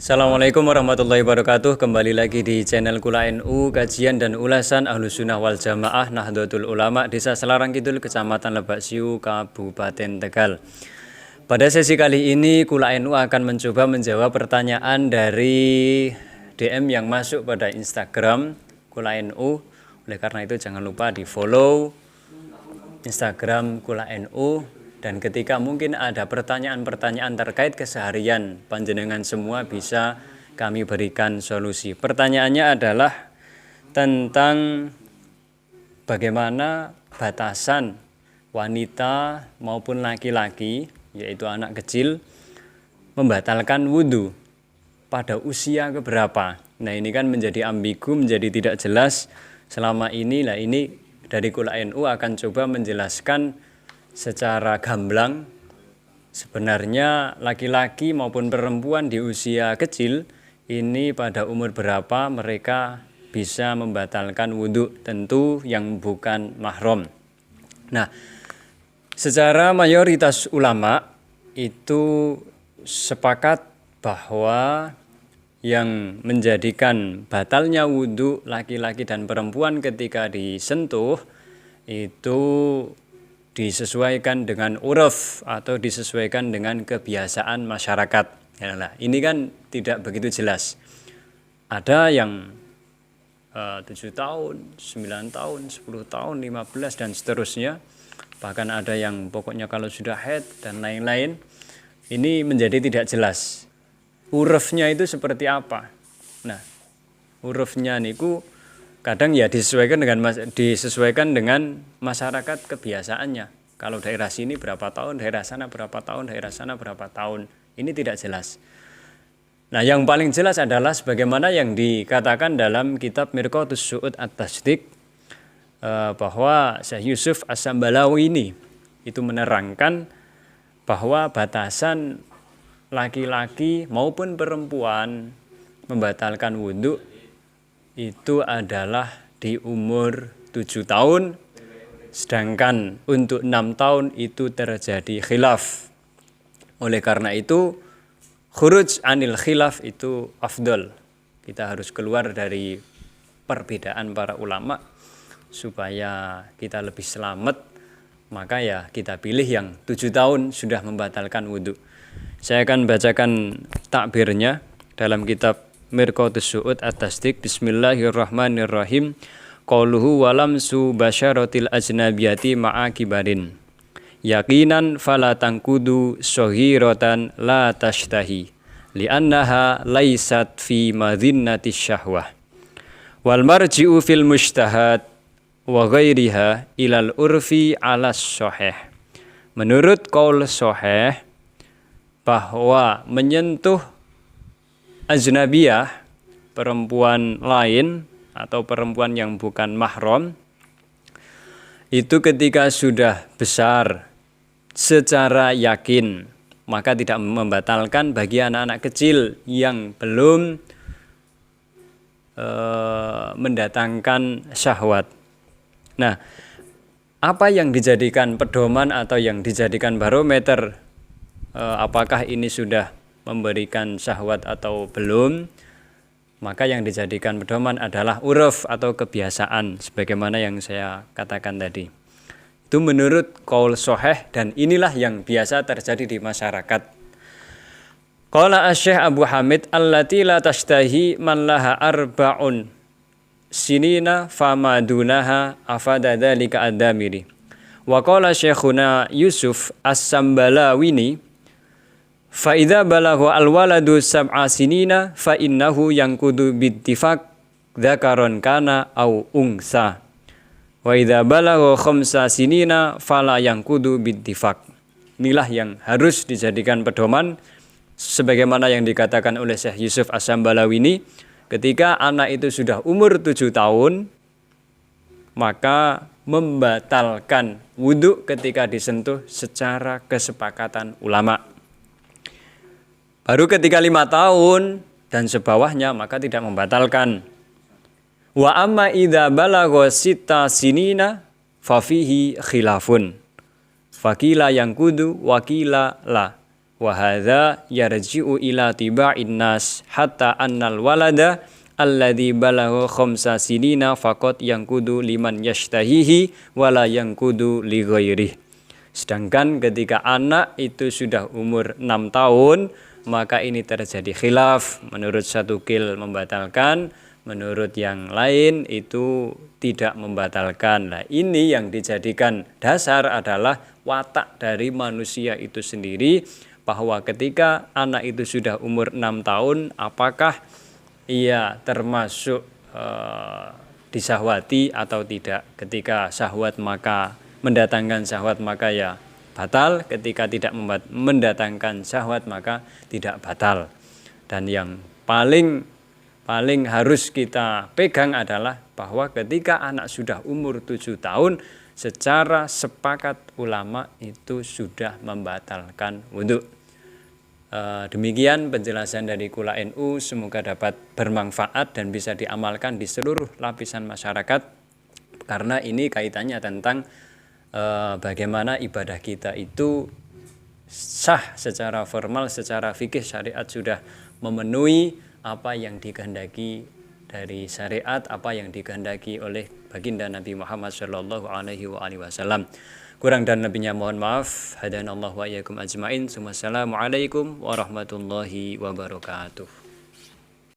Assalamualaikum warahmatullahi wabarakatuh. Kembali lagi di channel Kula NU, kajian dan ulasan Ahlussunnah wal Jamaah Nahdlatul Ulama Desa Selarang Kidul, Kecamatan Lebak Siu, Kabupaten Tegal. Pada sesi kali ini Kula NU akan mencoba menjawab pertanyaan dari DM yang masuk pada Instagram Kula NU. Oleh karena itu jangan lupa di follow Instagram Kula NU. Dan ketika mungkin ada pertanyaan-pertanyaan terkait keseharian panjenengan semua, bisa kami berikan solusi. Pertanyaannya adalah tentang bagaimana batasan wanita maupun laki-laki, yaitu anak kecil, membatalkan wudhu pada usia keberapa. Nah, ini kan menjadi ambigu, menjadi tidak jelas selama ini. Nah, ini dari Kula NU akan coba menjelaskan secara gamblang sebenarnya laki-laki maupun perempuan di usia kecil ini pada umur berapa mereka bisa membatalkan wudhu, tentu yang bukan mahram. Nah, secara mayoritas ulama itu sepakat bahwa yang menjadikan batalnya wudhu laki-laki dan perempuan ketika disentuh itu disesuaikan dengan uruf atau disesuaikan dengan kebiasaan masyarakat. Nah, ini kan tidak begitu jelas. Ada yang 7 tahun, 9 tahun, 10 tahun, 15 dan seterusnya. Bahkan ada yang pokoknya kalau sudah haid dan lain-lain. Ini menjadi tidak jelas. Urufnya itu seperti apa? Nah, urufnya niku kadang ya disesuaikan dengan masyarakat kebiasaannya. Kalau daerah sini berapa tahun, daerah sana berapa tahun, daerah sana berapa tahun. Ini tidak jelas. Nah, yang paling jelas adalah sebagaimana yang dikatakan dalam kitab Mirqatus Su'ud At-Tasdiq, bahwa Syekh Yusuf As-Sambalawi ini itu menerangkan bahwa batasan laki-laki maupun perempuan membatalkan wudhu itu adalah di umur 7 tahun, sedangkan untuk 6 tahun itu terjadi khilaf. Oleh karena itu, khuruj anil khilaf itu afdol. Kita harus keluar dari perbedaan para ulama supaya kita lebih selamat. Maka ya kita pilih yang 7 tahun sudah membatalkan wudhu. Saya akan bacakan takbirnya dalam kitab Mirqatus Su'ud At-Tasdiq. Bismillahirrahmanirrahim. Qauluhu walamsu basyaratil ajnabiyati ma'a kibarin. Yaqinan fala tangkudu sohiratan la tashtahi. Liannaha laysat fi madhinnatis syahwah. Wal marji'u fil mujtahad wa ghairiha ilal urfi alas soheh. Menurut qaul soheh, bahwa menyentuh ajnabiyah, perempuan lain atau perempuan yang bukan mahram, itu ketika sudah besar secara yakin, maka tidak membatalkan bagi anak-anak kecil yang belum mendatangkan syahwat. Nah, apa yang dijadikan pedoman atau yang dijadikan barometer, apakah ini sudah memberikan syahwat atau belum? Maka yang dijadikan pedoman adalah uruf atau kebiasaan, sebagaimana yang saya katakan tadi. Itu menurut qaul soheh, dan inilah yang biasa terjadi di masyarakat. Qala asy-Syaikh Abu Hamid allati la tashtahi man laha arba'un sinina fama dunaha afada dzalika ad-damiri. Wa qala Syekhuna Yusuf As-Sambalawini fa idza balagha al-waladu sab'a sinina fa innahu yanqudu bittifaq dzakaron kana au unsa. Wa idza balagha khamsa sinina fala yanqudu bittifaq. Inilah yang harus dijadikan pedoman sebagaimana yang dikatakan oleh Syekh Yusuf As-Sambalawi ini, ketika anak itu sudah umur 7 tahun maka membatalkan wudhu ketika disentuh secara kesepakatan ulama. Baru ketika 5 tahun dan sebawahnya maka tidak membatalkan. Wa amma idza balagha sita sinina fa fihi khilafun. Fakila yang kudu wakila la. wa hadza yarji'u ila tiba'in nas hatta annal walada alladzi balagha khamsa sinina faqat yanqudu liman yashtahihi wala yanqudu li ghairihi. Sedangkan ketika anak itu sudah umur 6 tahun, maka ini terjadi khilaf. Menurut satu qil membatalkan, menurut yang lain itu tidak membatalkan. Nah, ini yang dijadikan dasar adalah watak dari manusia itu sendiri, bahwa ketika anak itu sudah umur 6 tahun, apakah ia termasuk disahwati atau tidak. Ketika syahwat maka mendatangkan syahwat maka ya batal, ketika tidak mendatangkan syahwat maka tidak batal. Dan yang paling harus kita pegang adalah bahwa ketika anak sudah umur 7 tahun, secara sepakat ulama itu sudah membatalkan wudhu. Demikian penjelasan dari Kula NU, semoga dapat bermanfaat dan bisa diamalkan di seluruh lapisan masyarakat, karena ini kaitannya tentang bagaimana ibadah kita itu sah secara formal, secara fikih syariat sudah memenuhi apa yang dikehendaki dari syariat, apa yang dikehendaki oleh baginda Nabi Muhammad sallallahu alaihi wasallam. Kurang dan lebihnya mohon maaf. Hadanallahu wa iyyakum ajmain. Wassalamualaikum warahmatullahi wabarakatuh.